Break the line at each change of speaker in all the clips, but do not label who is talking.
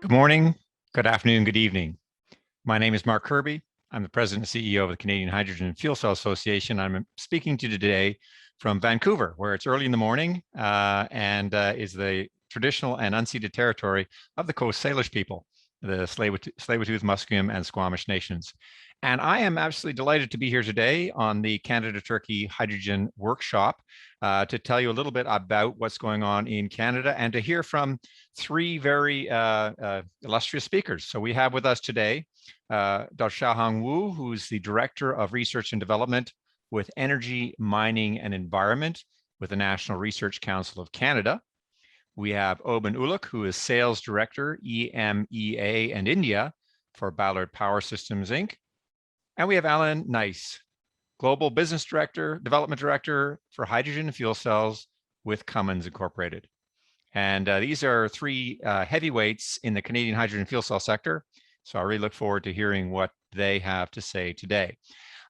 Good morning, good afternoon, good evening. My name is Mark Kirby. I'm the President and CEO of the Canadian Hydrogen and Fuel Cell Association. I'm speaking to you today from Vancouver, where it's early in the morning and is the traditional and unceded territory of the Coast Salish people, the Tsleil-Waututh, Musqueam, and Squamish nations. And I am absolutely delighted to be here today on the Canada-Turkey Hydrogen Workshop to tell you a little bit about what's going on in Canada and to hear from three very illustrious speakers. So we have with us today Dr. Shaohong Wu, who's the Director of Research and Development with Energy, Mining, and Environment with the National Research Council of Canada. We have Oben Uluc, who is Sales Director, EMEA and India for Ballard Power Systems, Inc. And we have Kneisz, Global Business Director, Development Director for Hydrogen and Fuel Cells with Cummins Incorporated. And these are three heavyweights in the Canadian hydrogen fuel cell sector. So I really look forward to hearing what they have to say today.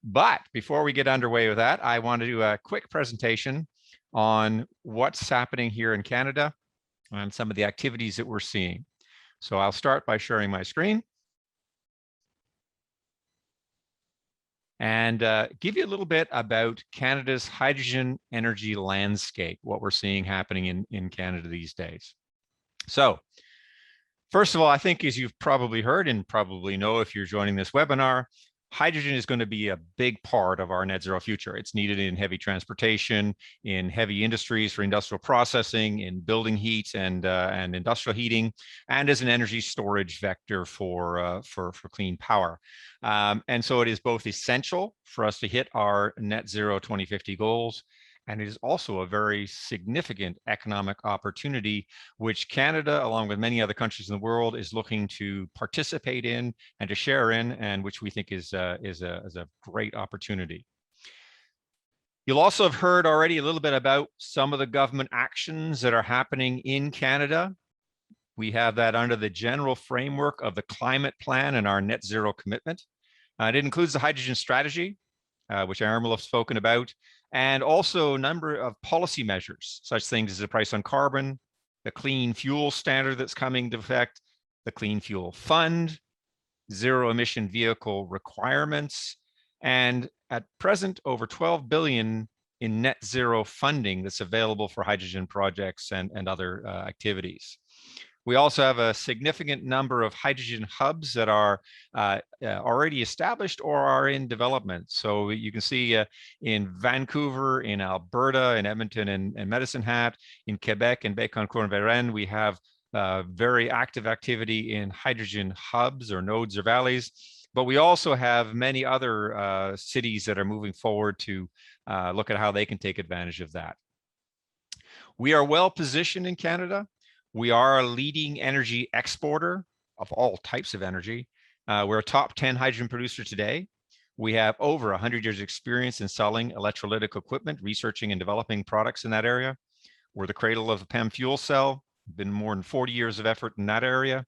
But before we get underway with that, I want to do a quick presentation on what's happening here in Canada and some of the activities that we're seeing. So I'll start by sharing my screen and give you a little bit about Canada's hydrogen energy landscape, what we're seeing happening in Canada these days. So first of all, I think as you've probably heard and probably know if you're joining this webinar, hydrogen is going to be a big part of our net zero future. It's needed in heavy transportation, in heavy industries for industrial processing, in building heat and industrial heating, and as an energy storage vector for clean power. And so it is both essential for us to hit our net zero 2050 goals, and it is also a very significant economic opportunity, which Canada, along with many other countries in the world, is looking to participate in and to share in, and which we think is a great opportunity. You'll also have heard already a little bit about some of the government actions that are happening in Canada. We have that under the general framework of the climate plan and our net zero commitment. It includes the hydrogen strategy, which Aaron will have spoken about, and also a number of policy measures, such things as the price on carbon, the clean fuel standard that's coming into effect, the clean fuel fund, zero emission vehicle requirements, and at present, over 12 billion in net zero funding that's available for hydrogen projects and other activities. We also have a significant number of hydrogen hubs that are already established or are in development. So you can see in Vancouver, in Alberta, in Edmonton and Medicine Hat, in Quebec and Bécancour-en-Verenne, we have very active activity in hydrogen hubs or nodes or valleys. But we also have many other cities that are moving forward to look at how they can take advantage of that. We are well positioned in Canada. We are a leading energy exporter of all types of energy. We're a top 10 hydrogen producer today. We have over 100 years experience in selling electrolytic equipment, researching and developing products in that area. We're the cradle of the PEM fuel cell, been more than 40 years of effort in that area.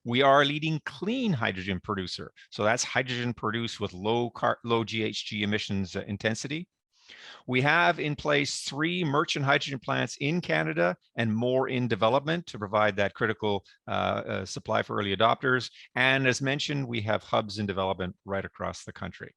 We are a leading clean hydrogen producer. So that's hydrogen produced with low GHG emissions intensity. We have in place 3 merchant hydrogen plants in Canada and more in development to provide that critical supply for early adopters. And as mentioned, we have hubs in development right across the country.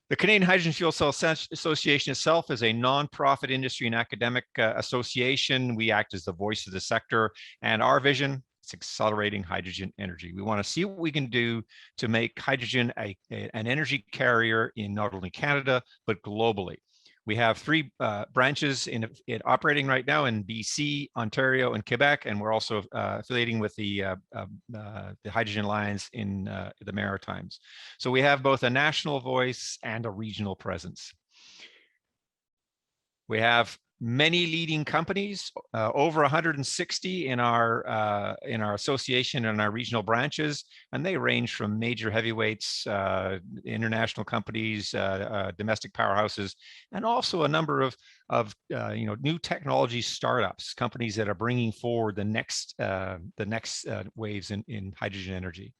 The Canadian Hydrogen Fuel Cell Association itself is a nonprofit industry and academic association. We act as the voice of the sector, and our vision, it's accelerating hydrogen energy. We want to see what we can do to make hydrogen an energy carrier in not only Canada, but globally. We have 3 branches in operating right now in BC, Ontario, and Quebec, and we're also affiliating with the Hydrogen Alliance in the Maritimes. So we have both a national voice and a regional presence. We have many leading companies, over 160 in our association and our regional branches, and they range from major heavyweights, international companies, domestic powerhouses, and also a number of new technology startups, companies that are bringing forward the next waves in hydrogen energy.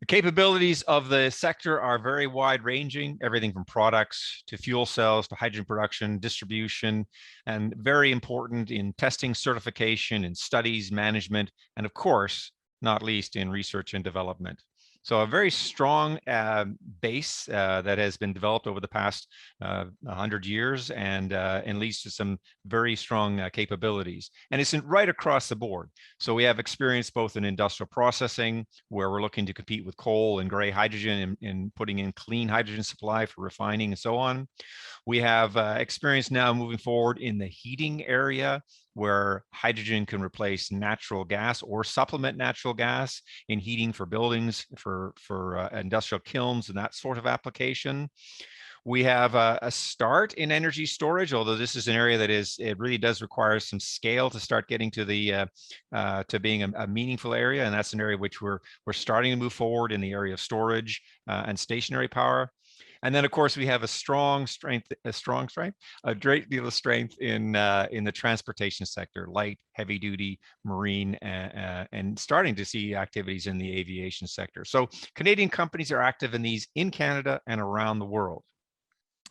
The capabilities of the sector are very wide ranging, everything from products to fuel cells to hydrogen production, distribution, and very important in testing, certification, in studies, management, and of course, not least in research and development. So a very strong base that has been developed over the past 100 years and leads to some very strong capabilities. And it's right across the board. So we have experience both in industrial processing, where we're looking to compete with coal and gray hydrogen and putting in clean hydrogen supply for refining and so on. We have experience now moving forward in the heating area, where hydrogen can replace natural gas or supplement natural gas in heating for buildings, for industrial kilns and that sort of application. We have a start in energy storage, although this is an area that it really does require some scale to start getting to the to being a meaningful area, and that's an area which we're starting to move forward in the area of storage and stationary power. And then, of course, we have a great deal of strength in the transportation sector, light, heavy duty, marine, and starting to see activities in the aviation sector. So Canadian companies are active in these in Canada and around the world.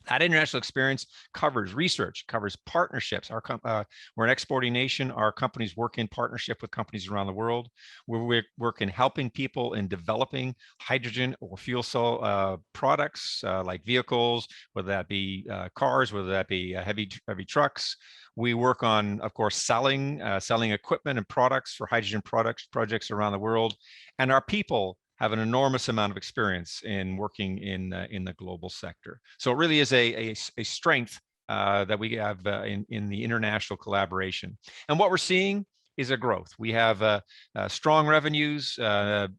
That international experience covers research, covers partnerships. We're an exporting nation. Our companies work in partnership with companies around the world. We work in helping people in developing hydrogen or fuel cell products like vehicles, whether that be cars, whether that be heavy trucks. We work on, of course, selling equipment and products for hydrogen projects around the world. And our people have an enormous amount of experience in working in the global sector. So it really is a strength that we have in the international collaboration. And what we're seeing is a growth. We have strong revenues,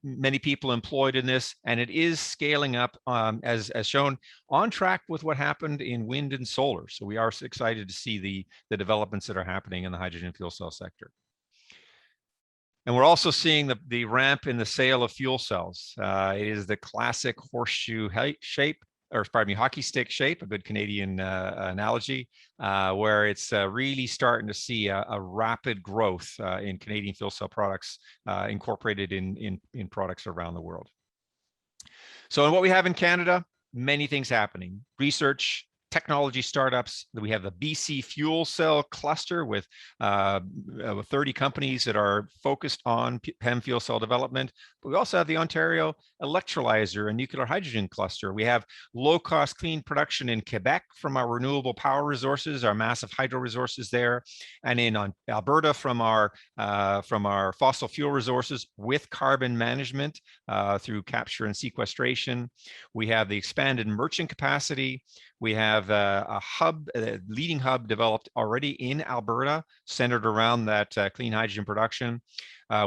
many people employed in this, and it is scaling up as shown, on track with what happened in wind and solar. So we are excited to see the developments that are happening in the hydrogen fuel cell sector. And we're also seeing the ramp in the sale of fuel cells. It is the classic horseshoe shape, or pardon me, hockey stick shape, a good Canadian analogy, where it's really starting to see a rapid growth in Canadian fuel cell products incorporated in products around the world. So what we have in Canada, many things happening. Research, technology startups. We have the BC Fuel Cell Cluster with 30 companies that are focused on PEM fuel cell development. But we also have the Ontario Electrolyzer and Nuclear Hydrogen Cluster. We have low-cost clean production in Quebec from our renewable power resources, our massive hydro resources there, and in Alberta from our fossil fuel resources with carbon management through capture and sequestration. We have the expanded merchant capacity. We have a leading hub developed already in Alberta, centered around that clean hydrogen production.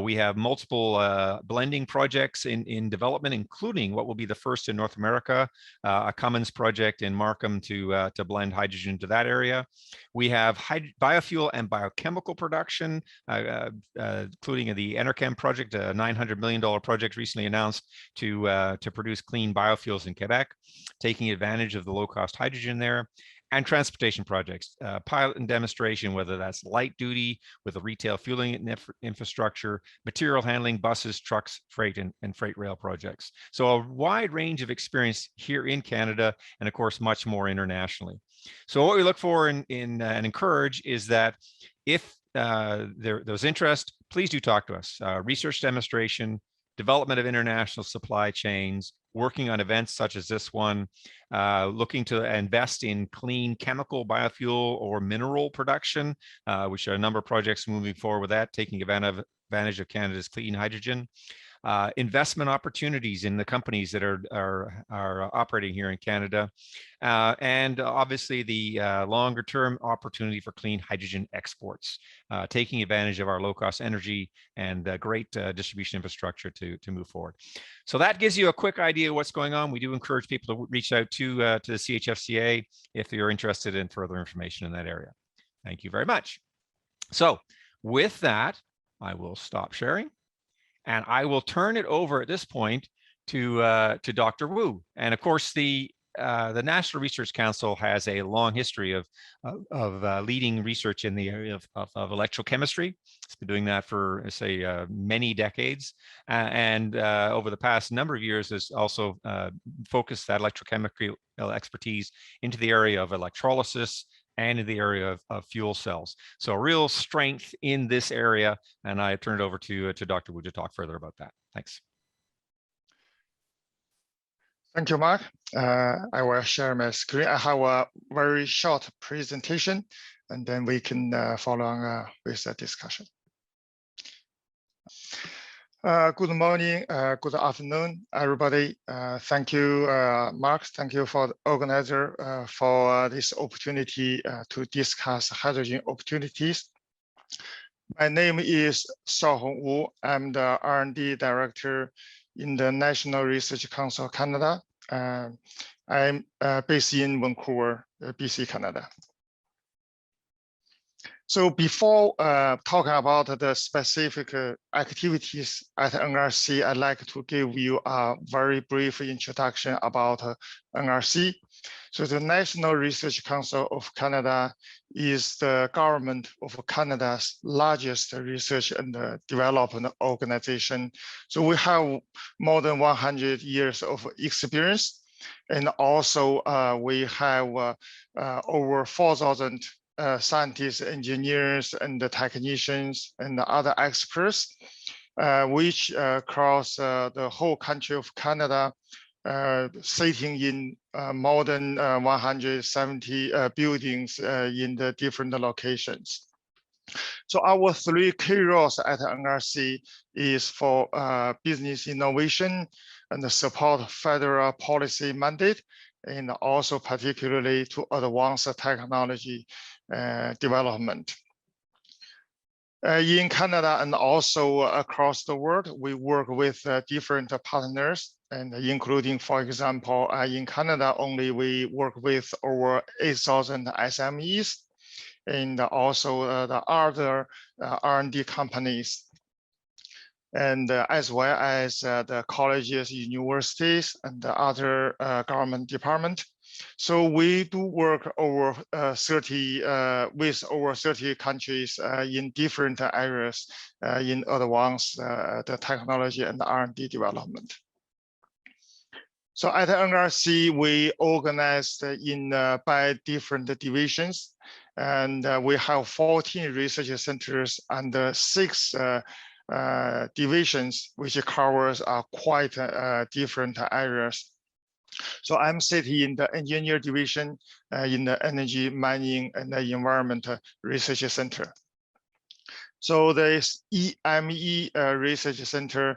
We have multiple blending projects in development, including what will be the first in North America, a Cummins project in Markham to blend hydrogen to that area. We have biofuel and biochemical production, including the Enerchem project, a $900 million project recently announced to produce clean biofuels in Quebec, taking advantage of the low-cost hydrogen there. And transportation projects, pilot and demonstration, whether that's light duty with a retail fueling infrastructure, material handling, buses, trucks, freight, and freight rail projects. So a wide range of experience here in Canada, and of course, much more internationally. So what we look for and encourage is that if there's interest, please do talk to us. Research demonstration, development of international supply chains, working on events such as this one, looking to invest in clean chemical, biofuel, or mineral production, which are a number of projects moving forward with that, taking advantage of Canada's clean hydrogen. Investment opportunities in the companies that are operating here in Canada, and obviously the longer term opportunity for clean hydrogen exports, taking advantage of our low cost energy and great distribution infrastructure to move forward. So that gives you a quick idea of what's going on. We do encourage people to reach out to the CHFCA if you're interested in further information in that area. Thank you very much. So with that, I will stop sharing. And I will turn it over at this point to Dr. Wu. And of course, the the National Research Council has a long history of leading research in the area of electrochemistry. It's been doing that for, say, many decades, and over the past number of years has also focused that electrochemical expertise into the area of electrolysis and in the area of fuel cells. So real strength in this area, and I turn it over to Dr. Wu to talk further about that. Thanks.
Thank you, Mark. I will share my screen. I have a very short presentation, and then we can follow on with the discussion. Good morning, good afternoon, everybody. Thank you, Mark. Thank you for the organizer for this opportunity to discuss hydrogen opportunities. My name is Shaohong Wu. I'm the R&D director in the National Research Council of Canada. I'm based in Vancouver, BC, Canada. So before talking about the specific activities at NRC, I'd like to give you a very brief introduction about NRC. So the National Research Council of Canada is the government of Canada's largest research and development organization. So we have more than 100 years of experience. And also we have over 4,000 scientists, engineers, and the technicians and the other experts, which across the whole country of Canada, sitting in more than 170 buildings in the different locations. So our three key roles at NRC is for business innovation and support federal policy mandate, and also particularly to advance technology development. In Canada and also across the world, we work with different partners, and including, for example, in Canada only, we work with over 8,000 SMEs, and also the other R&D companies, and as well as the colleges, universities, and the other government department. So we do work over 30 with over 30 countries in different areas in advance the technology and the R&D development. So at NRC, we organized in by different divisions, and we have 14 research centers and 6 divisions, which covers quite different areas. So I'm sitting in the engineer division in the energy, mining, and the environment research center. So the EMEA research center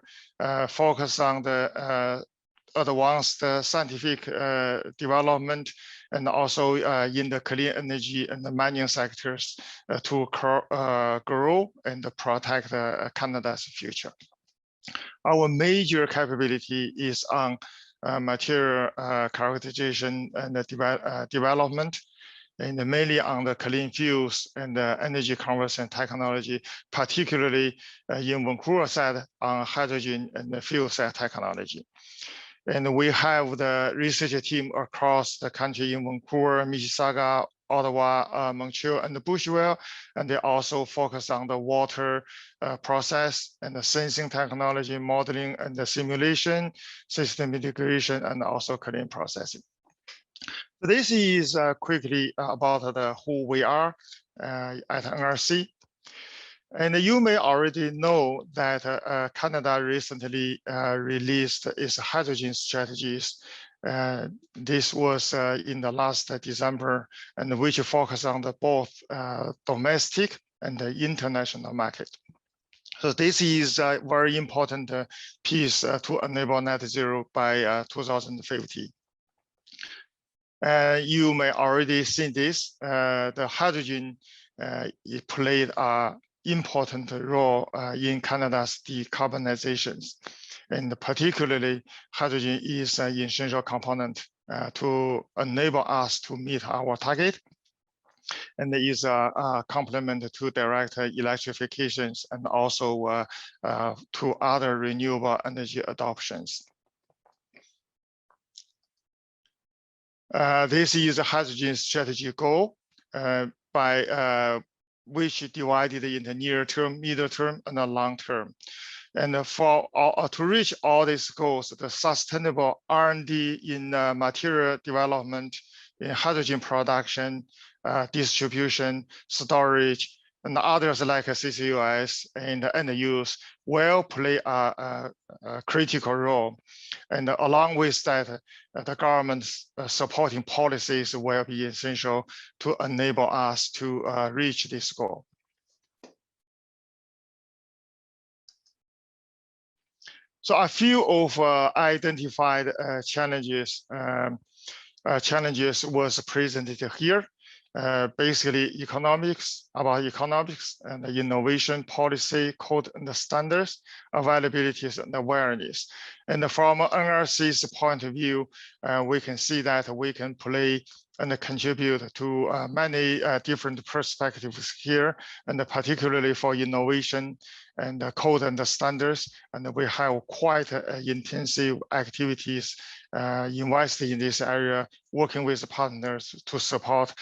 focus on the advanced scientific development, and also in the clean energy and the mining sectors to grow and protect Canada's future. Our major capability is on material characterization and development, and mainly on the clean fuels and the energy conversion technology, particularly in Vancouver side on hydrogen and the fuel cell technology. And we have the research team across the country in Vancouver, Mississauga, Ottawa, Montreal, and Bushville, and they also focus on the water process and the sensing technology, modeling and the simulation, system integration, and also clean processing. This is quickly about who we are at NRC. And you may already know that Canada recently released its hydrogen strategies. This was in the last December, and which focus on the both domestic and the international market. So this is a very important piece to enable net zero by 2050. You may already see this. The hydrogen it played a important role in Canada's decarbonizations, and particularly hydrogen is an essential component to enable us to meet our target, and is a complement to direct electrifications and also to other renewable energy adoptions. This is a hydrogen strategy goal by which divided into near term, middle term, and the long term. And to reach all these goals, the sustainable R&D in material development, in hydrogen production, distribution, storage, and others like CCUS and end use will play a critical role. And along with that, the government's supporting policies will be essential to enable us to reach this goal. So a few of identified challenges was presented here. Basically economics and innovation policy, code and standards, availabilities and awareness. And from NRC's point of view, we can see that we can play and contribute to many different perspectives here, and particularly for innovation and code and standards. And we have quite intensive activities invested in this area, working with partners to support,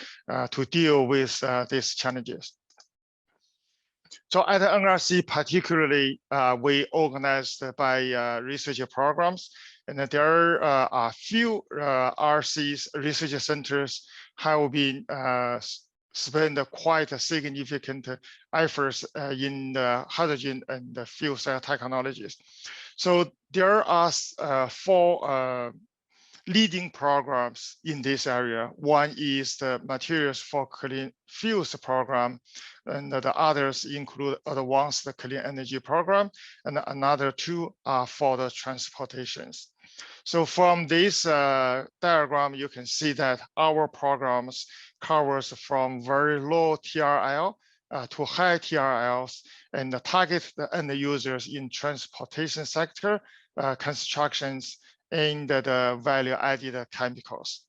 to deal with these challenges. So at NRC particularly, we organized by research programs, and there are a few RC's research centers have been spend quite a significant efforts in the hydrogen and the fuel cell technologies. So there are 4 leading programs in this area. One is the Materials for Clean Fuels program, and the others include Advanced Clean Energy program, and another 2 are for the transportations. So from this diagram, you can see that our programs covers from very low TRL to high TRLs, and target the end users in transportation sector, constructions, and the value-added chemicals.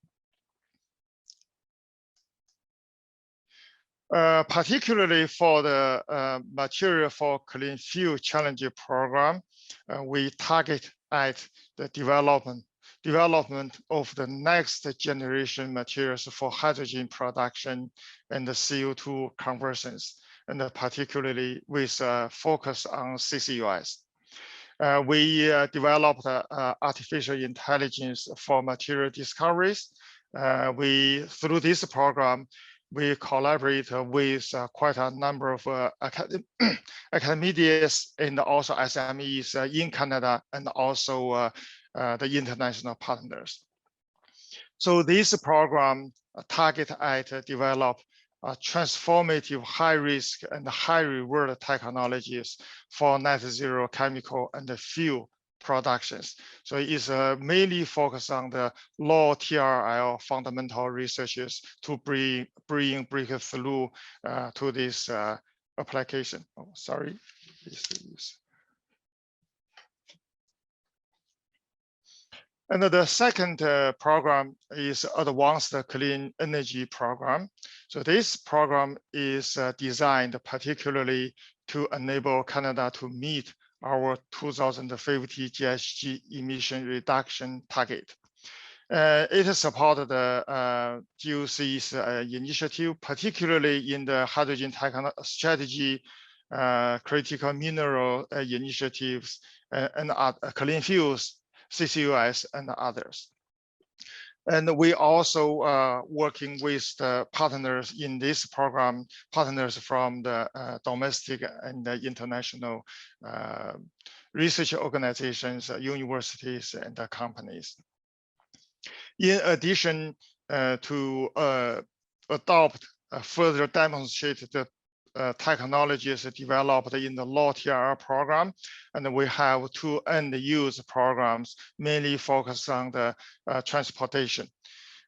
Particularly for the Material for Clean Fuel Challenge program, we target at the development of the next generation materials for hydrogen production and the CO2 conversions, and particularly with focus on CCUS. We developed artificial intelligence for material discoveries. Through this program, we collaborate with quite a number of academics and also SMEs in Canada, and also the international partners. So this program target at develop transformative high risk and high reward technologies for net zero chemical and fuel productions. So it's mainly focused on the low TRL fundamental researches to bring breakthrough to this application. Oh, sorry. And the second program is Advanced Clean Energy program. So this program is designed particularly to enable Canada to meet our 2050 GHG emission reduction target. It has supported the GOC's initiative, particularly in the hydrogen strategy, critical mineral initiatives, and clean fuels, CCUS, and others. And we also working with the partners in this program, partners from the domestic and the international research organizations, universities, and companies. In addition to adopt, further demonstrate the technologies developed in the low TRL program, and we have 2 end use programs mainly focused on the transportation.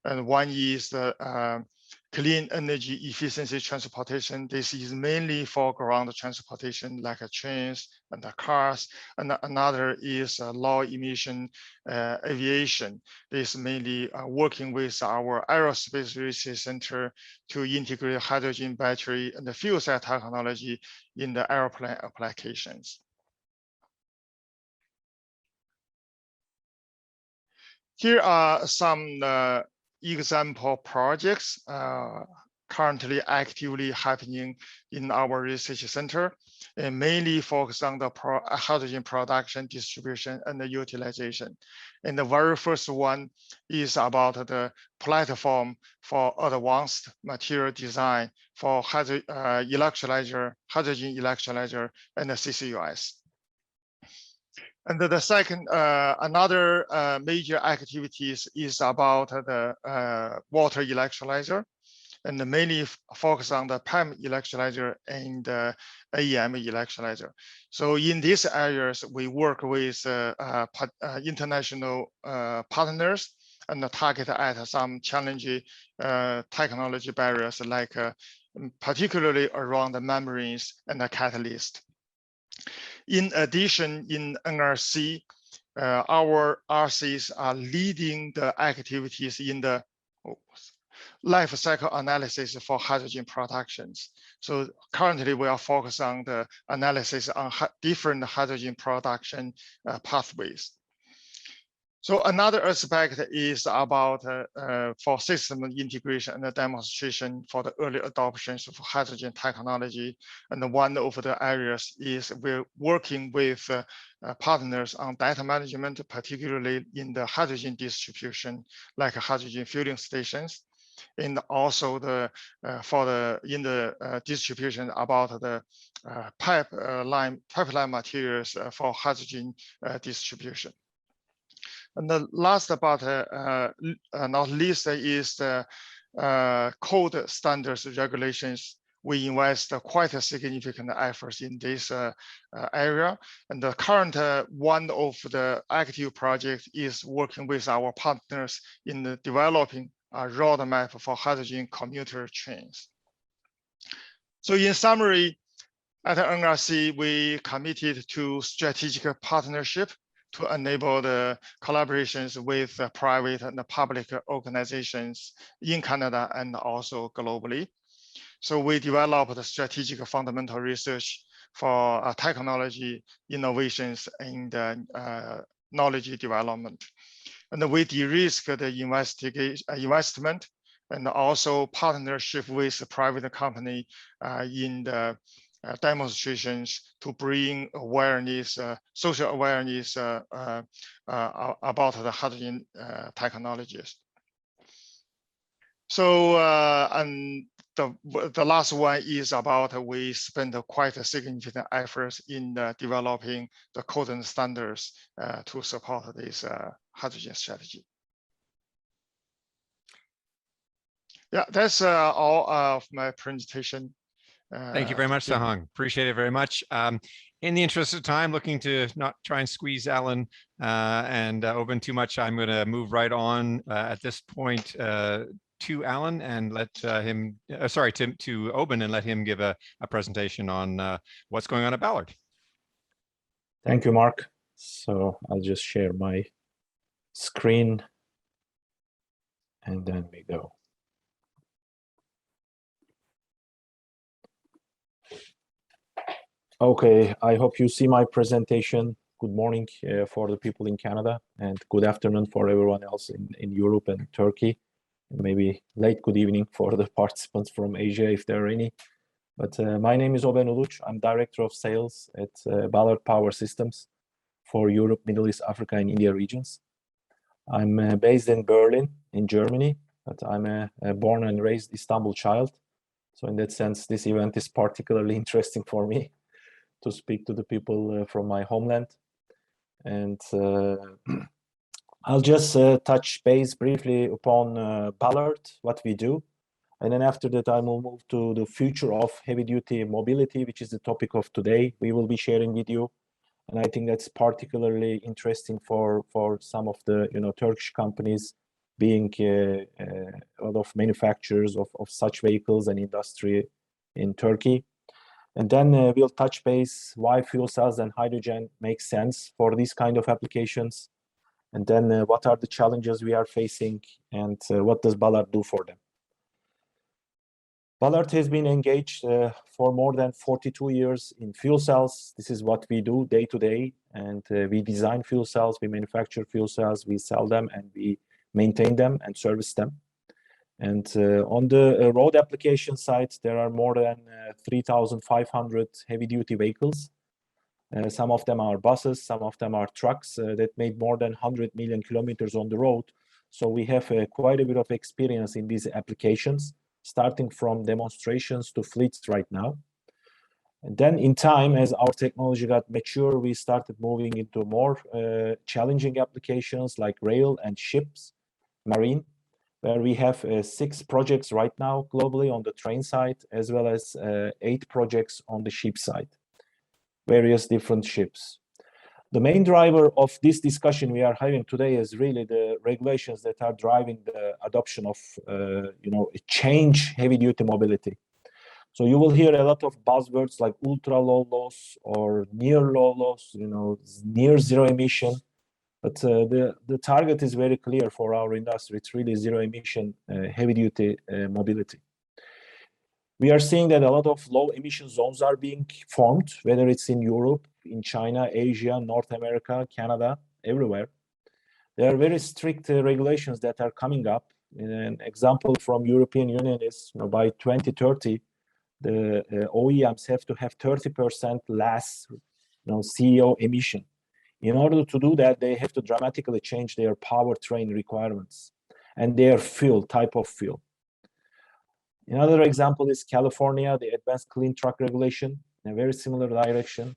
And one is the clean energy efficiency transportation. This is mainly for ground transportation like trains and the cars, and another is low emission aviation. This is mainly working with our aerospace research center to integrate hydrogen battery and the fuel cell technology in the airplane applications. Here are some example projects currently actively happening in our research center, and mainly focus on the hydrogen production, distribution, and the utilization. And the very first one is about the platform for advanced material design for hydrogen electrolyzer, and the CCUS. And the second, another major activities is about the water electrolyzer, and mainly focus on the PEM electrolyzer and EMEA electrolyzer. So in these areas, we work with international partners and target at some challenging technology barriers, like particularly around the membranes and the catalyst. In addition, in NRC, our RCs are leading the activities in the life cycle analysis for hydrogen productions. So currently we are focused on the analysis on different hydrogen production pathways. So another aspect is about for system integration and the demonstration for the early adoptions of hydrogen technology. And one of the areas is we're working with partners on data management, particularly in the hydrogen distribution, like hydrogen fueling stations, and also the in the distribution about the pipeline materials for hydrogen distribution. And the last but not least is the code standards regulations. We invest quite a significant efforts in this area. And the current one of the active projects is working with our partners in the developing a roadmap for hydrogen commuter trains. So in summary, at NRC, we committed to strategic partnership to enable the collaborations with private and public organizations in Canada and also globally. So we developed the strategic fundamental research for technology innovations and knowledge development. And we de-risk the investment and also partnership with private company in the demonstrations to bring awareness, social awareness about the hydrogen technologies. So, and the last one is about we spend quite a significant efforts in developing the code and standards to support this hydrogen strategy. Yeah, that's all of my presentation.
Thank you very much, Shaohong. Appreciate it very much. In the interest of time, looking to not try and squeeze Alan and Oben too much, I'm going to move right on at this point to Alan and let him, sorry, to Oben and let him give a presentation on what's going on at Ballard.
Thank you, Mark. So I'll just share my screen and then we go. Okay, I hope you see my presentation. Good morning for the people in Canada and good afternoon for everyone else in Europe and Turkey. And maybe late good evening for the participants from Asia, if there are any. But my name is Oben Uluc. I'm Director of Sales at Ballard Power Systems for Europe, Middle East, Africa, and India regions. I'm based in Berlin, in Germany, but I'm a born and raised Istanbul child. So in that sense, this event is particularly interesting for me to speak to the people from my homeland. And I'll just touch base briefly upon Ballard, what we do. And then after that, I will move to the future of heavy-duty mobility, which is the topic of today. We will be sharing with you. And I think that's particularly interesting for some of the Turkish companies, being a lot of manufacturers of such vehicles and industry in Turkey. And then we'll touch base why fuel cells and hydrogen make sense for these kind of applications. And then what are the challenges we are facing and what does Ballard do for them? Ballard has been engaged for more than 42 years in fuel cells. This is what we do day to day. And we design fuel cells, we manufacture fuel cells, we sell them, and we maintain them and service them. And on the road application side, there are more than 3,500 heavy-duty vehicles. Some of them are buses, some of them are trucks that made more than 100 million kilometers on the road. So we have quite a bit of experience in these applications, starting from demonstrations to fleets right now. And then in time, as our technology got mature, we started moving into more challenging applications like rail and ships, marine, where we have 6 projects right now globally on the train side, as well as 8 projects on the ship side, various different ships. The main driver of this discussion we are having today is really the regulations that are driving the adoption of, change heavy-duty mobility. So you will hear a lot of buzzwords like ultra low loss or near low loss, near zero emission. But the target is very clear for our industry. It's really zero emission heavy-duty mobility. We are seeing that a lot of low emission zones are being formed, whether it's in Europe, in China, Asia, North America, Canada, everywhere. There are very strict regulations that are coming up. An example from European Union is by 2030, the OEMs have to have 30% less CO emission. In order to do that, they have to dramatically change their powertrain requirements and their fuel, type of fuel. Another example is California, the Advanced Clean Truck Regulation, in a very similar direction.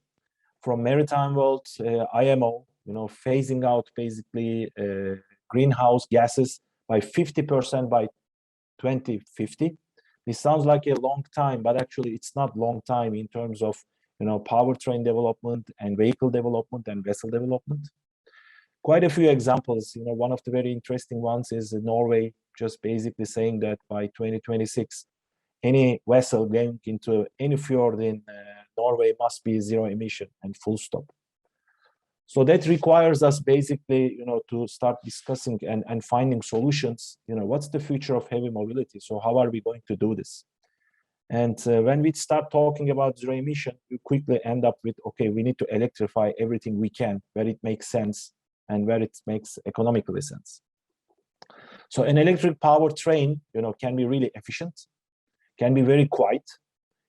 From maritime world, IMO, phasing out basically greenhouse gases by 50% by 2050. This sounds like a long time, but actually it's not long time in terms of powertrain development and vehicle development and vessel development. Quite a few examples. One of the very interesting ones is Norway, just basically saying that by 2026, any vessel going into any fjord in Norway must be zero emission and full stop. So that requires us basically, to start discussing and finding solutions. What's the future of heavy mobility? So how are we going to do this? And when we start talking about zero emission, you quickly end up with, okay, we need to electrify everything we can where it makes sense and where it makes economically sense. So an electric powertrain, can be really efficient, can be very quiet.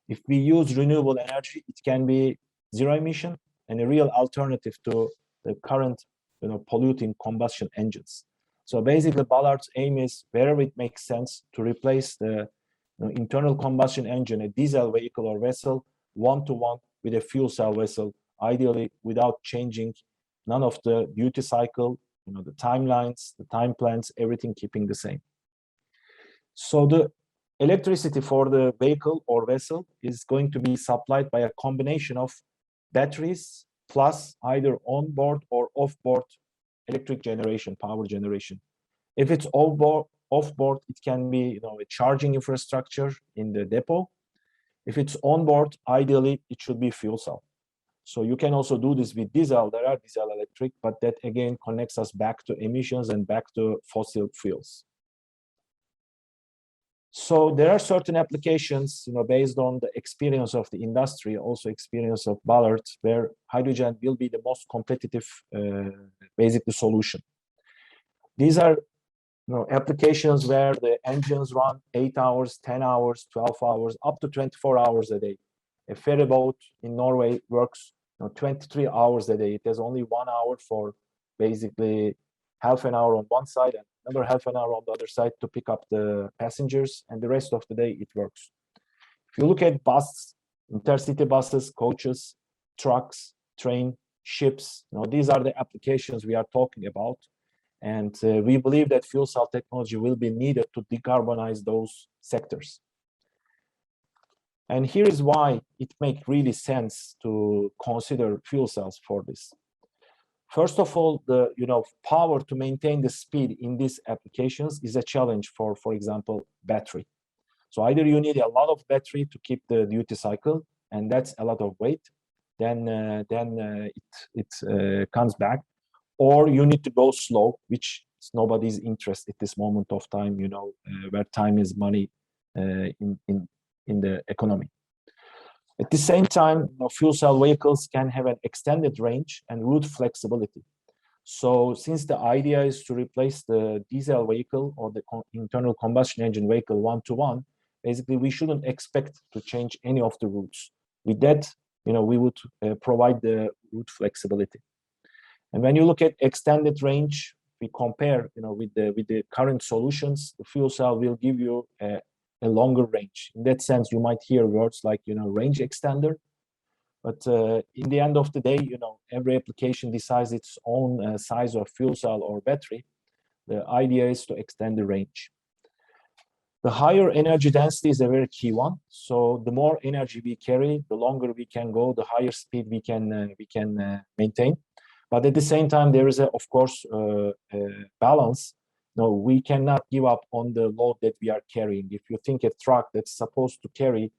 If we use renewable energy, it can be zero emission and a real alternative to the current, polluting combustion engines. So basically, Ballard's aim is wherever it makes sense to replace the internal combustion engine, a diesel vehicle or vessel, one-to-one with a fuel cell vessel, ideally without changing none of the duty cycle, the timelines, the time plans, everything keeping the same. So the electricity for the vehicle or vessel is going to be supplied by a combination of batteries plus either onboard or offboard electric generation, power generation. If it's offboard, it can be a charging infrastructure in the depot. If it's onboard, ideally it should be fuel cell. So you can also do this with diesel. There are diesel electric, but that again connects us back to emissions and back to fossil fuels. So there are certain applications, based on the experience of the industry, also experience of Ballard, where hydrogen will be the most competitive, basically solution. These are applications where the engines run 8 hours, 10 hours, 12 hours, up to 24 hours a day. A ferry boat in Norway works 23 hours a day. It has only 1 hour for basically half an hour on one side and another half an hour on the other side to pick up the passengers, and the rest of the day it works. If you look at buses, intercity buses, coaches, trucks, train, ships, these are the applications we are talking about. And we believe that fuel cell technology will be needed to decarbonize those sectors. And here is why it makes really sense to consider fuel cells for this. First of all, the power to maintain the speed in these applications is a challenge for example, battery. So either you need a lot of battery to keep the duty cycle, and that's a lot of weight, then it comes back, or you need to go slow, which is nobody's interest at this moment of time, where time is money in the economy. At the same time, fuel cell vehicles can have an extended range and route flexibility. So since the idea is to replace the diesel vehicle or the internal combustion engine vehicle one-to-one, basically we shouldn't expect to change any of the routes. With that, we would provide the route flexibility. And when you look at extended range, we compare, with the current solutions, the fuel cell will give you a longer range. In that sense, you might hear words like, range extender. But in the end of the day, every application decides its own size of fuel cell or battery. The idea is to extend the range. The higher energy density is a very key one. So the more energy we carry, the longer we can go, the higher speed we can maintain. But at the same time, there is, of course, a balance. No, we cannot give up on the load that we are carrying. If you think a truck that's supposed to carry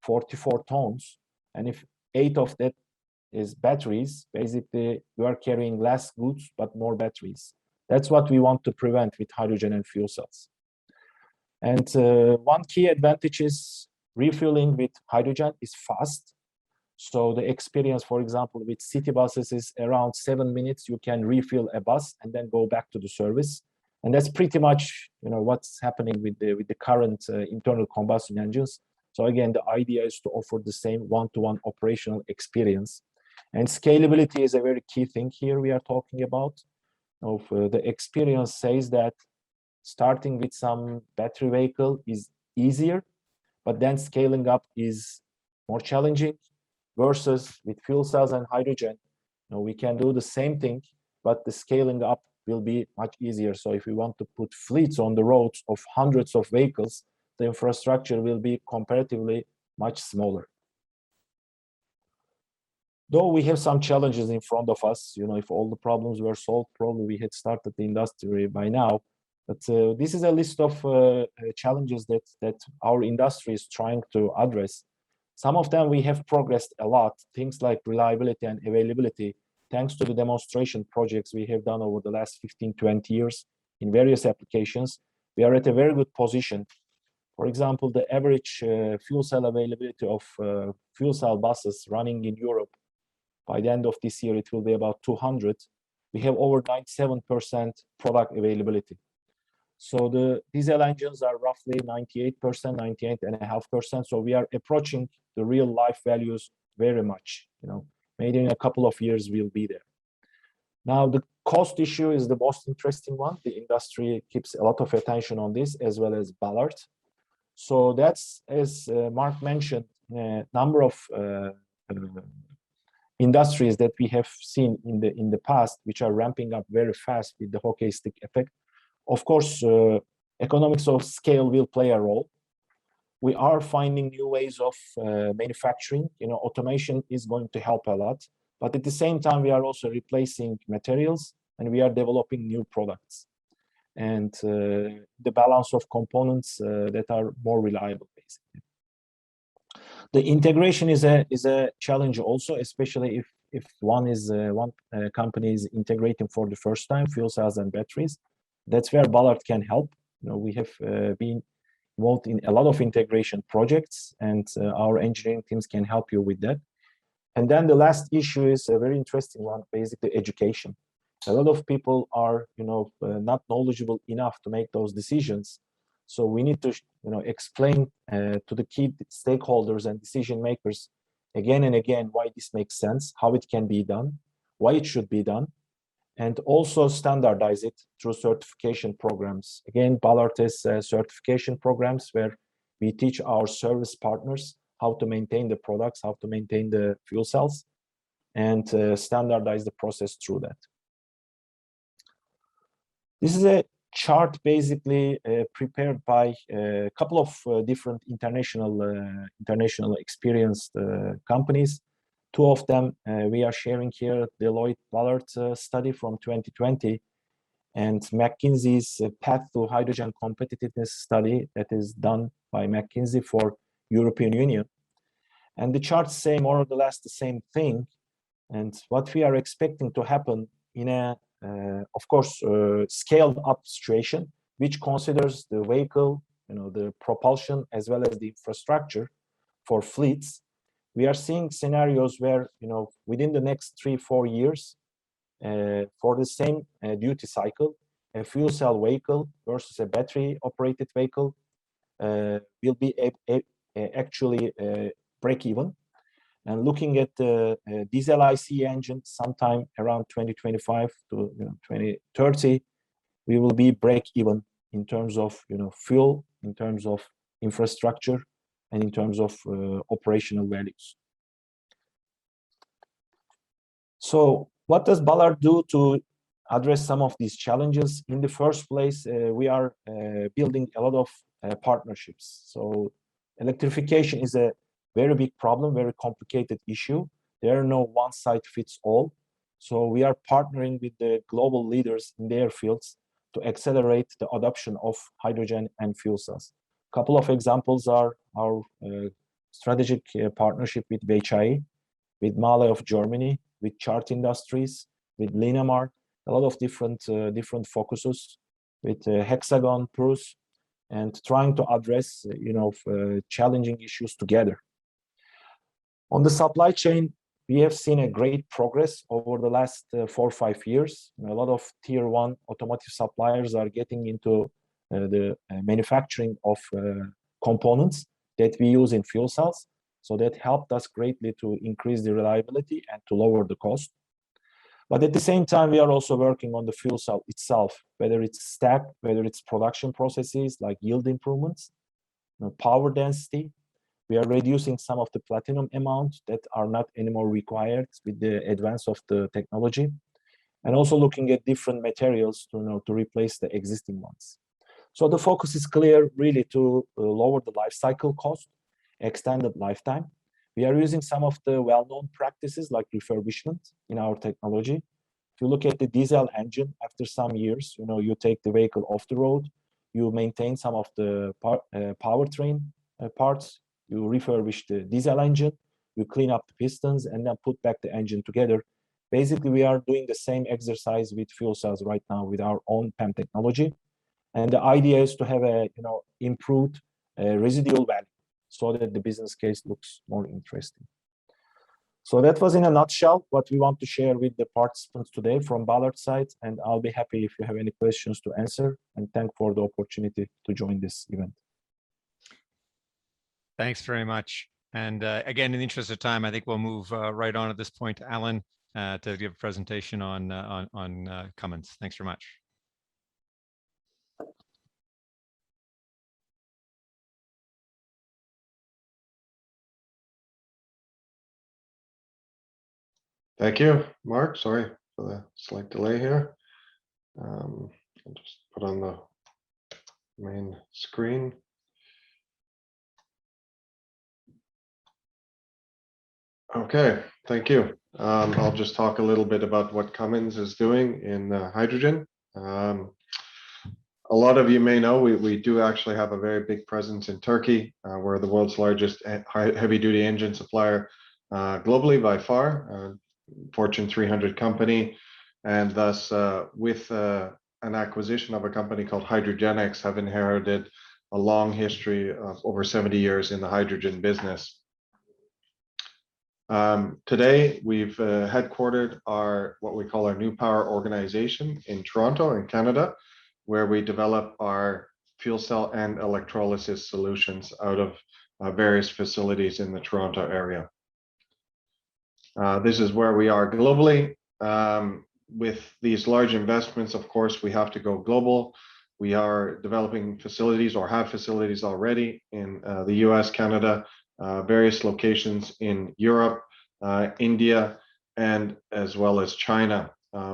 44 tons, and if 8 of that is batteries, basically you are carrying less goods but more batteries. That's what we want to prevent with hydrogen and fuel cells. And one key advantage is refueling with hydrogen is fast. So the experience, for example, with city buses is around 7 minutes. You can refill a bus and then go back to the service. And that's pretty much, what's happening with the current internal combustion engines. So again, the idea is to offer the same one-to-one operational experience. And scalability is a very key thing here we are talking about. The experience says that starting with some battery vehicle is easier, but then scaling up is more challenging versus with fuel cells and hydrogen. We can do the same thing, but the scaling up will be much easier. So if we want to put fleets on the roads of hundreds of vehicles, the infrastructure will be comparatively much smaller. Though we have some challenges in front of us, if all the problems were solved, probably we had started the industry by now. But this is a list of challenges that our industry is trying to address. Some of them we have progressed a lot, things like reliability and availability, thanks to the demonstration projects we have done over the last 15, 20 years in various applications. We are at a very good position. For example, the average fuel cell availability of fuel cell buses running in Europe, by the end of this year, it will be about 200. We have over 97% product availability. So the diesel engines are roughly 98%, 98.5%. So we are approaching the real life values very much. Maybe in a couple of years we'll be there. Now the cost issue is the most interesting one. The industry keeps a lot of attention on this, as well as Ballard. So that's, as Mark mentioned, a number of industries that we have seen in the past, which are ramping up very fast with the hockey stick effect. Of course, economics of scale will play a role. We are finding new ways of manufacturing. Automation is going to help a lot. But at the same time, we are also replacing materials and we are developing new products. And the balance of components that are more reliable, basically. The integration is a challenge also, especially if one company is integrating for the first time fuel cells and batteries. That's where Ballard can help. We have been involved in a lot of integration projects, and our engineering teams can help you with that. And then the last issue is a very interesting one, basically education. A lot of people are, not knowledgeable enough to make those decisions. So we need to, explain to the key stakeholders and decision makers again and again why this makes sense, how it can be done, why it should be done, and also standardize it through certification programs. Again, Ballard has certification programs where we teach our service partners how to maintain the products, how to maintain the fuel cells, and standardize the process through that. This is a chart basically prepared by a couple of different international experienced companies. Two of them we are sharing here, Deloitte Ballard study from 2020 and McKinsey's Path to Hydrogen Competitiveness study that is done by McKinsey for European Union. And the charts say more or less the same thing. And what we are expecting to happen in a, of course, scaled up situation, which considers the vehicle, the propulsion, as well as the infrastructure for fleets. We are seeing scenarios where, within the next 3-4 years, for the same duty cycle, a fuel cell vehicle versus a battery operated vehicle will be actually break even. And looking at the diesel ICE engine, sometime around 2025 to 2030, we will be break even in terms of fuel, in terms of infrastructure, and in terms of operational values. So what does Ballard do to address some of these challenges? In the first place, we are building a lot of partnerships. So electrification is a very big problem, very complicated issue. There are no one size fits all. So we are partnering with the global leaders in their fields to accelerate the adoption of hydrogen and fuel cells. A couple of examples are our strategic partnership with VHI, with Mahle of Germany, with Chart Industries, with Linamar, a lot of different focuses, with Hexagon, Purus, and trying to address challenging issues together. On the supply chain, we have seen a great progress over the last 4 or 5 years. A lot of tier 1 automotive suppliers are getting into the manufacturing of components that we use in fuel cells. So that helped us greatly to increase the reliability and to lower the cost. But at the same time, we are also working on the fuel cell itself, whether it's stack, whether it's production processes like yield improvements, power density. We are reducing some of the platinum amounts that are not anymore required with the advance of the technology, and also looking at different materials to replace the existing ones. So the focus is clear, really, to lower the life cycle cost, extended lifetime. We are using some of the well-known practices like refurbishment in our technology. If you look at the diesel engine, after some years, you take the vehicle off the road, you maintain some of the powertrain parts, you refurbish the diesel engine, you clean up the pistons, and then put back the engine together. Basically, we are doing the same exercise with fuel cells right now with our own PEM technology. And the idea is to have a improved residual value so that the business case looks more interesting. So that was in a nutshell what we want to share with the participants today from Ballard side, and I'll be happy if you have any questions to answer, and thank for the opportunity to join this event.
Thanks very much. And again, in the interest of time, I think we'll move right on at this point to Alan to give a presentation on Cummins. Thanks very much.
Thank you, Mark. Sorry for the slight delay here. I'll just put on the main screen. Okay, thank you. I'll just talk a little bit about what Cummins is doing in hydrogen. A lot of you may know we do actually have a very big presence in Turkey. We're the world's largest heavy-duty engine supplier globally by far, Fortune 300 company, and thus with an acquisition of a company called Hydrogenics have inherited a long history of over 70 years in the hydrogen business. Today, we've headquartered what we call our New Power organization in Toronto, in Canada, where we develop our fuel cell and electrolysis solutions out of various facilities in the Toronto area. This is where we are globally. With these large investments, of course, we have to go global. We are developing facilities or have facilities already in the US, Canada, various locations in Europe, India, and as well as China.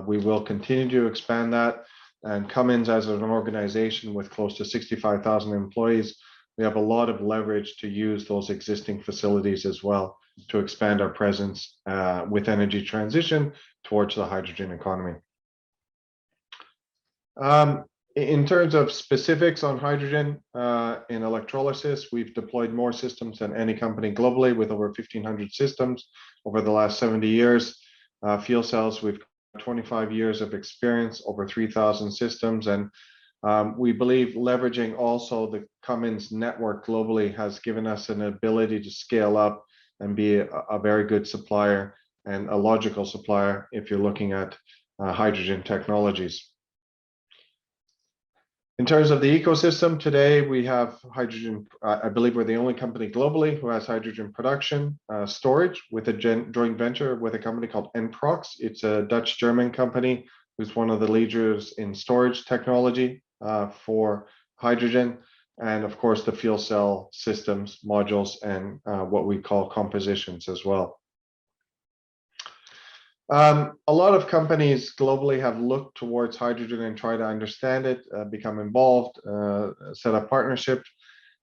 We will continue to expand that. And Cummins, as an organization with close to 65,000 employees, we have a lot of leverage to use those existing facilities as well to expand our presence with energy transition towards the hydrogen economy. In terms of specifics on hydrogen in electrolysis, we've deployed more systems than any company globally with over 1,500 systems over the last 70 years. Fuel cells, we've got 25 years of experience, over 3,000 systems. And we believe leveraging also the Cummins network globally has given us an ability to scale up and be a very good supplier and a logical supplier if you're looking at hydrogen technologies. In terms of the ecosystem, today we have hydrogen. I believe we're the only company globally who has hydrogen production storage with a joint venture with a company called Enprox. It's a Dutch-German company who's one of the leaders in storage technology for hydrogen, and of course the fuel cell systems, modules, and what we call compositions as well. A lot of companies globally have looked towards hydrogen and try to understand it, become involved, set up partnerships.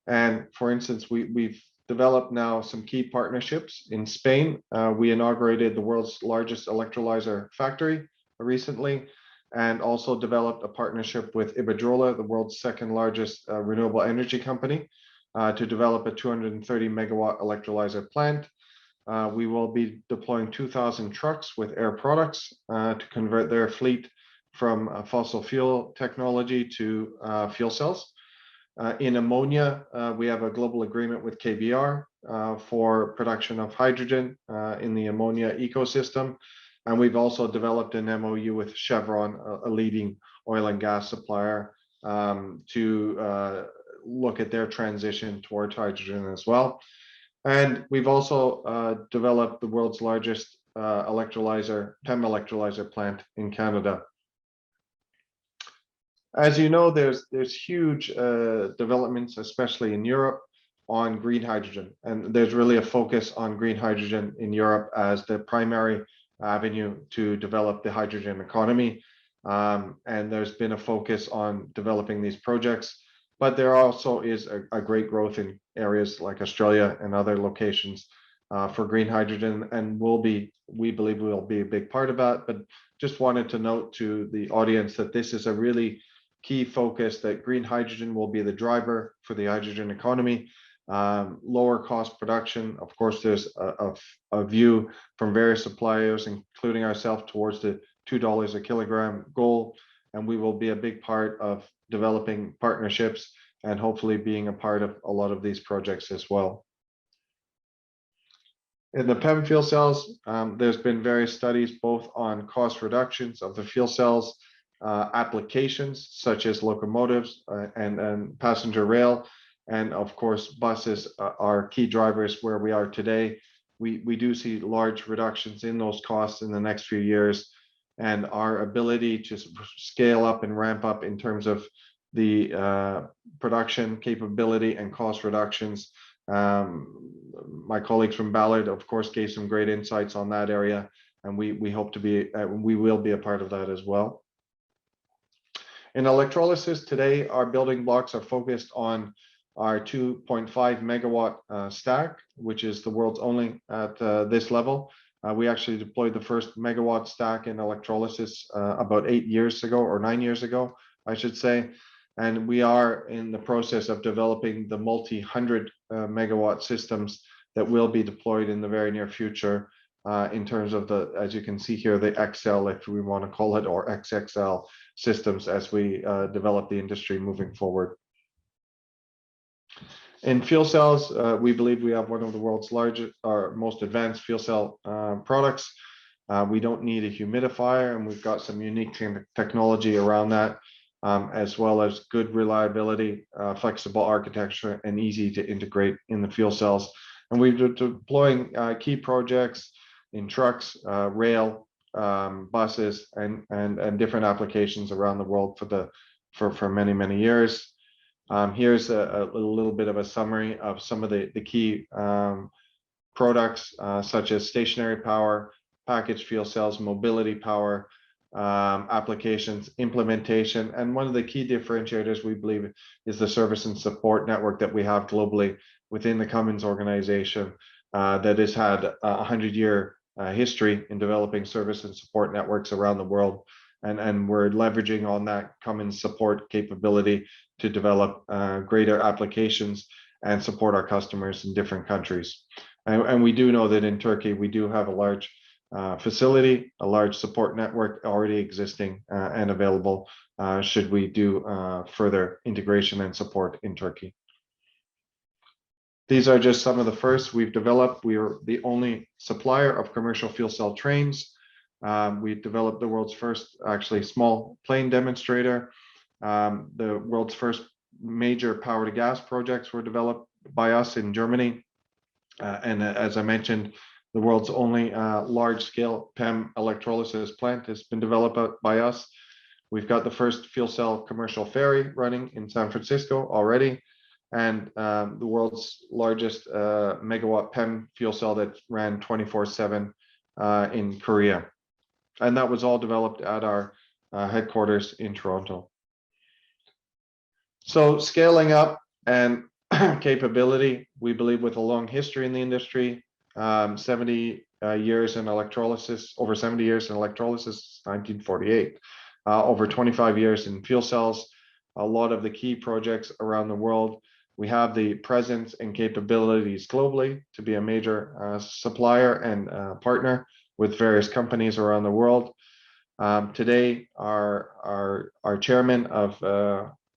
And for instance, we've developed now some key partnerships. In Spain, we inaugurated the world's largest electrolyzer factory recently, and also developed a partnership with Iberdrola, the world's second largest renewable energy company, to develop a 230 megawatt electrolyzer plant. We will be deploying 2,000 trucks with Air Products to convert their fleet from fossil fuel technology to fuel cells. In ammonia, we have a global agreement with KBR for production of hydrogen in the ammonia ecosystem. And we've also developed an MOU with Chevron, a leading oil and gas supplier, to look at their transition towards hydrogen as well. And we've also developed the world's largest PEM electrolyzer plant in Canada. As you know, there's huge developments, especially in Europe, on green hydrogen. And there's really a focus on green hydrogen in Europe as the primary avenue to develop the hydrogen economy. And there's been a focus on developing these projects. But there also is a great growth in areas like Australia and other locations for green hydrogen, and we believe will be a big part of that. But just wanted to note to the audience that this is a really key focus, that green hydrogen will be the driver for the hydrogen economy. Lower cost production. Of course, there's a view from various suppliers, including ourselves, towards the $2 a kilogram goal. And we will be a big part of developing partnerships and hopefully being a part of a lot of these projects as well. In the PEM fuel cells, there's been various studies both on cost reductions of the fuel cells, applications such as locomotives and passenger rail, and of course buses are key drivers where we are today. We do see large reductions in those costs in the next few years, and our ability to scale up and ramp up in terms of the production capability and cost reductions. My colleagues from Ballard, of course, gave some great insights on that area, and we hope to be, we will be a part of that as well. In electrolysis today, our building blocks are focused on our 2.5 megawatt stack, which is the world's only at this level. We actually deployed the first megawatt stack in electrolysis about 8 years ago, or 9 years ago, I should say. And we are in the process of developing the multi-hundred megawatt systems that will be deployed in the very near future in terms of the, as you can see here, the XL, if we want to call it, or XXL systems as we develop the industry moving forward. In fuel cells, we believe we have one of the world's largest or most advanced fuel cell products. We don't need a humidifier, and we've got some unique technology around that, as well as good reliability, flexible architecture, and easy to integrate in the fuel cells. And we're deploying key projects in trucks, rail, buses, and different applications around the world for many, many years. Here's a little bit of a summary of some of the key products, such as stationary power, packaged fuel cells, mobility power, applications, implementation. And one of the key differentiators, we believe, is the service and support network that we have globally within the Cummins organization that has had a 100-year history in developing service and support networks around the world. And we're leveraging on that Cummins support capability to develop greater applications and support our customers in different countries. And we do know that in Turkey, we do have a large facility, a large support network already existing and available should we do further integration and support in Turkey. These are just some of the first we've developed. We are the only supplier of commercial fuel cell trains. We developed the world's first actually small plane demonstrator. The world's first major power to gas projects were developed by us in Germany. And as I mentioned, the world's only large scale PEM electrolysis plant has been developed by us. We've got the first fuel cell commercial ferry running in San Francisco already, and the world's largest megawatt PEM fuel cell that ran 24/7 in Korea. And that was all developed at our headquarters in Toronto. So scaling up and capability, we believe with a long history in the industry, 70 years in electrolysis, over 70 years in electrolysis, 1948, over 25 years in fuel cells, a lot of the key projects around the world. We have the presence and capabilities globally to be a major supplier and partner with various companies around the world. Today, our chairman of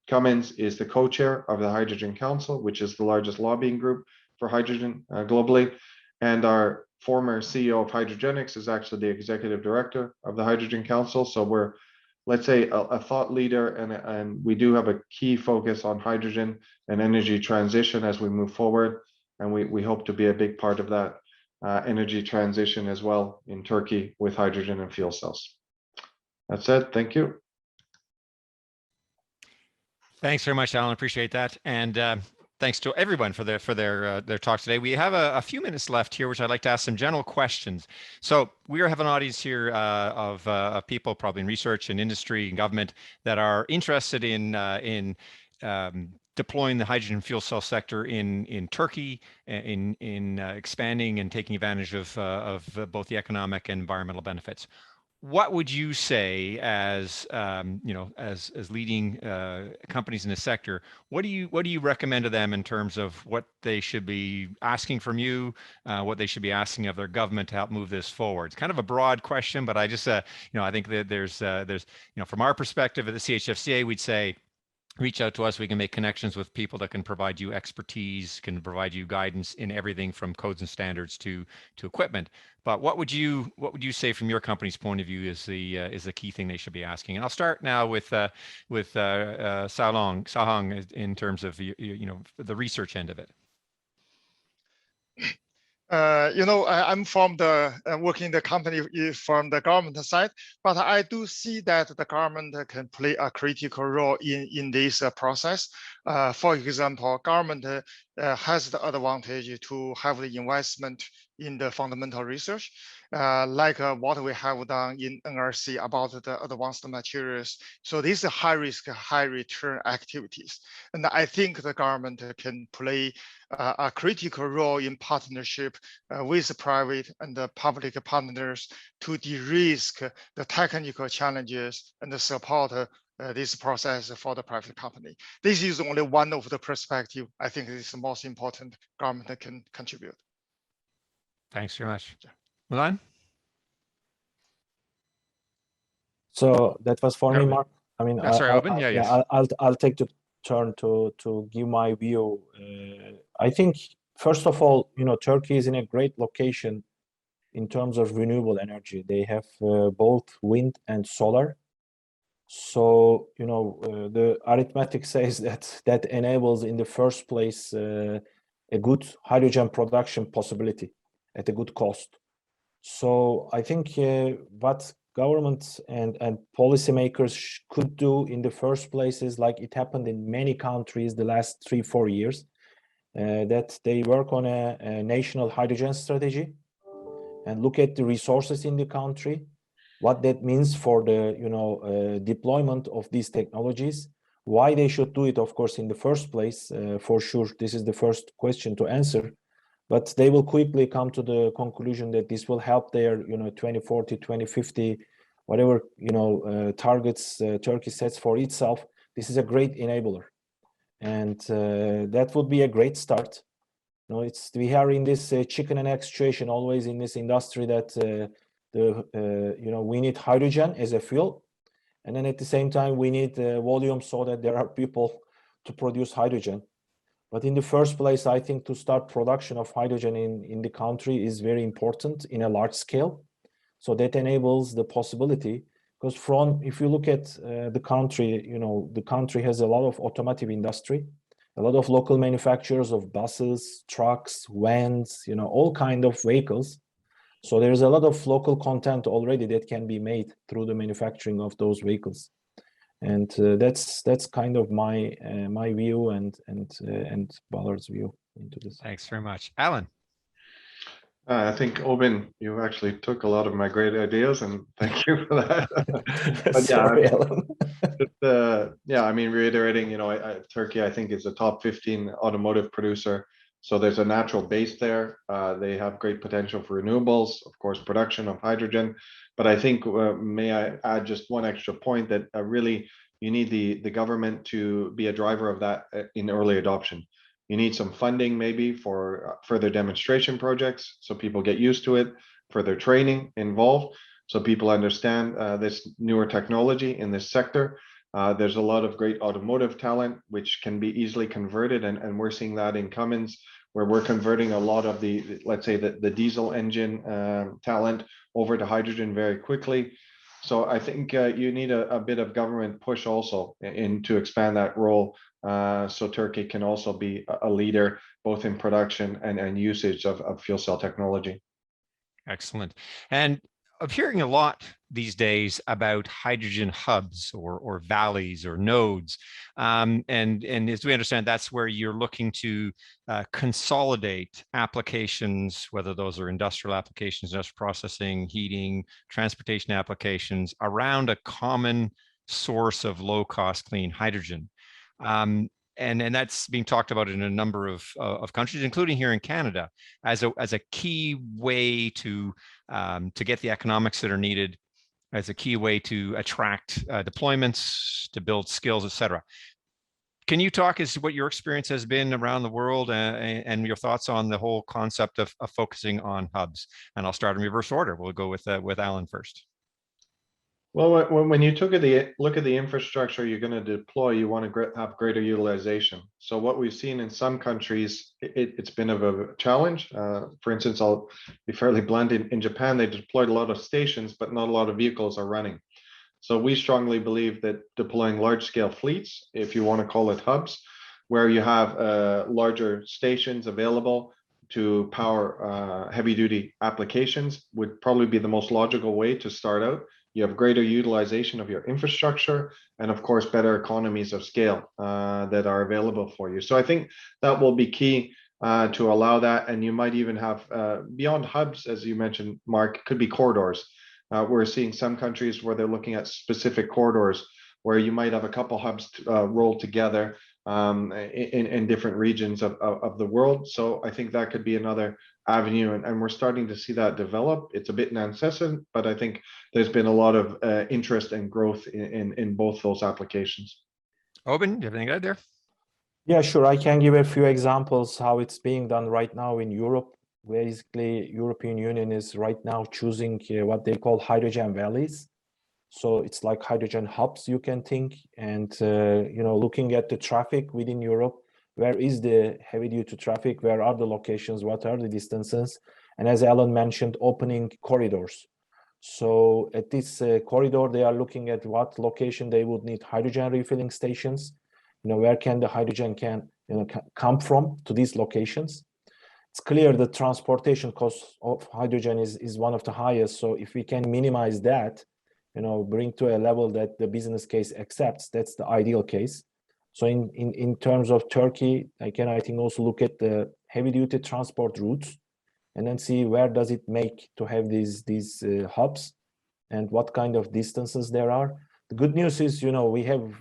Cummins is the co-chair of the Hydrogen Council, which is the largest lobbying group for hydrogen globally. And our former CEO of Hydrogenics is actually the executive director of the Hydrogen Council. So we're, let's say, a thought leader, and we do have a key focus on hydrogen and energy transition as we move forward. And we hope to be a big part of that energy transition as well in Turkey with hydrogen and fuel cells. That's it. Thank you.
Thanks very much, Alan. Appreciate that. And thanks to everyone for their talk today. We have a few minutes left here, which I'd like to ask some general questions. So we have an audience here of people probably in research and industry and government that are interested in deploying the hydrogen fuel cell sector in Turkey, in expanding and taking advantage of both the economic and environmental benefits. What would you say as as leading companies in the sector? What do you recommend to them in terms of what they should be asking from you, what they should be asking of their government to help move this forward? It's kind of a broad question, but I just I think that there's from our perspective at the CHFCA, we'd say, reach out to us. We can make connections with people that can provide you expertise, can provide you guidance in everything from codes and standards to equipment. But what would you say from your company's point of view is the key thing they should be asking? And I'll start now with Shaohong in terms of the research end of it.
I'm from the working the company from the government side, but I do see that the government can play a critical role in this process. For example, government has the advantage to have the investment in the fundamental research, like what we have done in NRC about the advanced materials. So these are high risk, high return activities. And I think the government can play a critical role in partnership with private and the public partners to de-risk the technical challenges and support this process for the private company. This is only one of the perspectives I think is the most important government can contribute.
Thanks very much. Milan?
So that was for me, Mark. I mean,
sorry, Oben. Yes.
I'll take the turn to give my view. I think first of all, Turkey is in a great location in terms of renewable energy. They have both wind and solar. So the arithmetic says that enables in the first place a good hydrogen production possibility at a good cost. So I think what governments and policymakers could do in the first place is, like it happened in many countries the last 3-4 years, that they work on a national hydrogen strategy and look at the resources in the country, what that means for the deployment of these technologies, why they should do it, of course, in the first place. For sure, this is the first question to answer. But they will quickly come to the conclusion that this will help their, 2040, 2050, whatever, targets Turkey sets for itself. This is a great enabler. And that would be a great start. We are in this chicken and egg situation always in this industry that, we need hydrogen as a fuel. And then at the same time, we need volume so that there are people to produce hydrogen. But in the first place, I think to start production of hydrogen in the country is very important in a large scale. So that enables the possibility, because if you look at the country, the country has a lot of automotive industry, a lot of local manufacturers of buses, trucks, vans, all kind of vehicles. So there's a lot of local content already that can be made through the manufacturing of those vehicles. And that's kind of my my view and Ballard's view into this.
Thanks very much. Alan.
I think, Oben, you actually took a lot of my great ideas, and thank you for that. But
Sorry, Alan.
Yeah, I mean, reiterating, Turkey, I think, is a top 15 automotive producer. So there's a natural base there. They have great potential for renewables, of course, production of hydrogen. But I think, may I add just one extra point, that really you need the government to be a driver of that in early adoption. You need some funding maybe for further demonstration projects so people get used to it, further training involved so people understand this newer technology in this sector. There's a lot of great automotive talent which can be easily converted, and we're seeing that in Cummins, where we're converting a lot of the, let's say, the diesel engine talent over to hydrogen very quickly. So I think you need a bit of government push also to expand that role, so Turkey can also be a leader both in production and usage of fuel cell technology.
Excellent. And I'm hearing a lot these days about hydrogen hubs or valleys or nodes. And as we understand, that's where you're looking to consolidate applications, whether those are industrial applications, industrial processing, heating, transportation applications, around a common source of low-cost clean hydrogen. And that's being talked about in a number of countries, including here in Canada, as a key way to get the economics that are needed, as a key way to attract deployments, to build skills, et cetera. Can you talk as to what your experience has been around the world and your thoughts on the whole concept of focusing on hubs? And I'll start in reverse order. We'll go with Alan first.
Well, when you look at the infrastructure you're going to deploy, you want to have greater utilization. So what we've seen in some countries, it's been of a challenge. For instance, I'll be fairly blunt. In Japan, they deployed a lot of stations, but not a lot of vehicles are running. So we strongly believe that deploying large-scale fleets, if you want to call it hubs, where you have larger stations available to power heavy-duty applications, would probably be the most logical way to start out. You have greater utilization of your infrastructure, and of course, better economies of scale that are available for you. So I think that will be key to allow that. And you might even have, beyond hubs, as you mentioned, Mark, could be corridors. We're seeing some countries where they're looking at specific corridors where you might have a couple hubs rolled together in different regions of the world. So I think that could be another avenue, and we're starting to see that develop. It's a bit incessant, but I think there's been a lot of interest and growth in both those applications.
Oben, do you have anything to add there?
Yeah, sure. I can give a few examples how it's being done right now in Europe. Basically, European Union is right now choosing what they call hydrogen valleys. So it's like hydrogen hubs, you can think, and looking at the traffic within Europe, where is the heavy duty traffic, where are the locations, what are the distances, and as Alan mentioned, opening corridors. So at this corridor, they are looking at what location they would need hydrogen refilling stations, where can the hydrogen come from to these locations. It's clear the transportation cost of hydrogen is one of the highest. So if we can minimize that, bring to a level that the business case accepts, that's the ideal case. So in terms of Turkey, I think also look at the heavy duty transport routes and then see where does it make to have these hubs and what kind of distances there are. The good news is, we have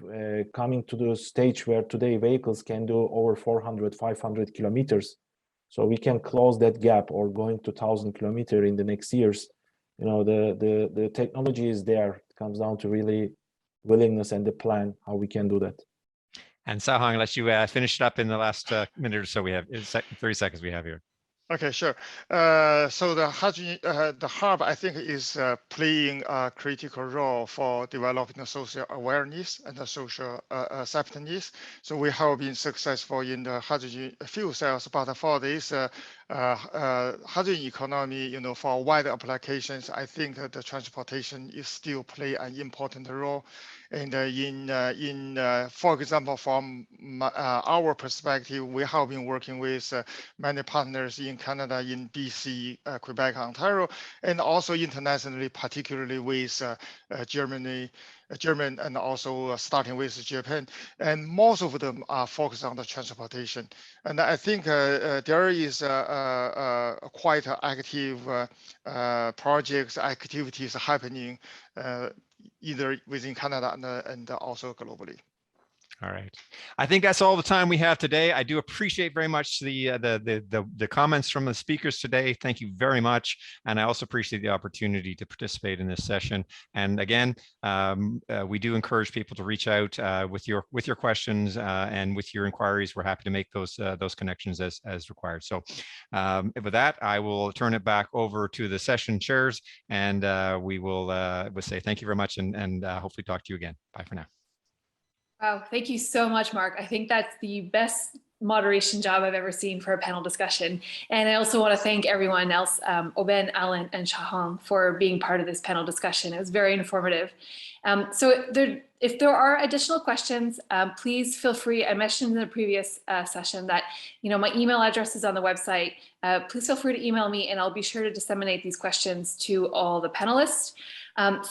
coming to the stage where today vehicles can do over 400, 500 kilometers. So we can close that gap or going to 1,000 kilometers in the next years. The technology is there. It comes down to really willingness and the plan how we can do that.
And Shaohong, I'll let you finish it up in the last minute or so we have, 30 seconds we have here.
Okay, sure. So the hydrogen, the hub, I think, is playing a critical role for developing the social awareness and the social acceptance. So we have been successful in the hydrogen fuel cells, but for this hydrogen economy, for wider applications, I think that the transportation is still play an important role. And for example, from our perspective, we have been working with many partners in Canada, in BC, Quebec, Ontario, and also internationally, particularly with Germany, German, and also starting with Japan. And most of them are focused on the transportation. And I think there is quite active projects, activities happening either within Canada and also globally.
All right. I think that's all the time we have today. I do appreciate very much the comments from the speakers today. Thank you very much. And I also appreciate the opportunity to participate in this session. And again, we do encourage people to reach out with your questions and with your inquiries. We're happy to make those connections as required. So with that, I will turn it back over to the session chairs, and we will we'll say thank you very much, and hopefully talk to you again. Bye for now.
Wow, thank you so much, Mark. I think that's the best moderation job I've ever seen for a panel discussion. And I also want to thank everyone else, Oben, Alan, and Shaohong, for being part of this panel discussion. It was very informative. So if there are additional questions, please feel free. I mentioned in the previous session that my email address is on the website. Please feel free to email me, and I'll be sure to disseminate these questions to all the panelists.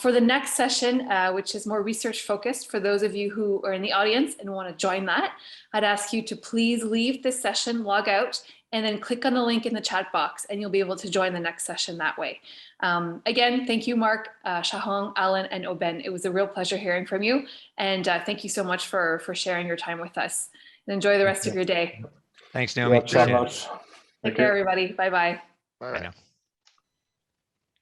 For the next session, which is more research focused, for those of you who are in the audience and want to join that, I'd ask you to please leave this session, log out, and then click on the link in the chat box, and you'll be able to join the next session that way. Again, thank you, Mark, Shaohong, Alan, and Oben. It was a real pleasure hearing from you, and thank you so much for sharing your time with us. And enjoy the rest of your day.
Thanks, Naomi.
Take
Take care, everybody. Bye-bye.
Bye.
Bye now.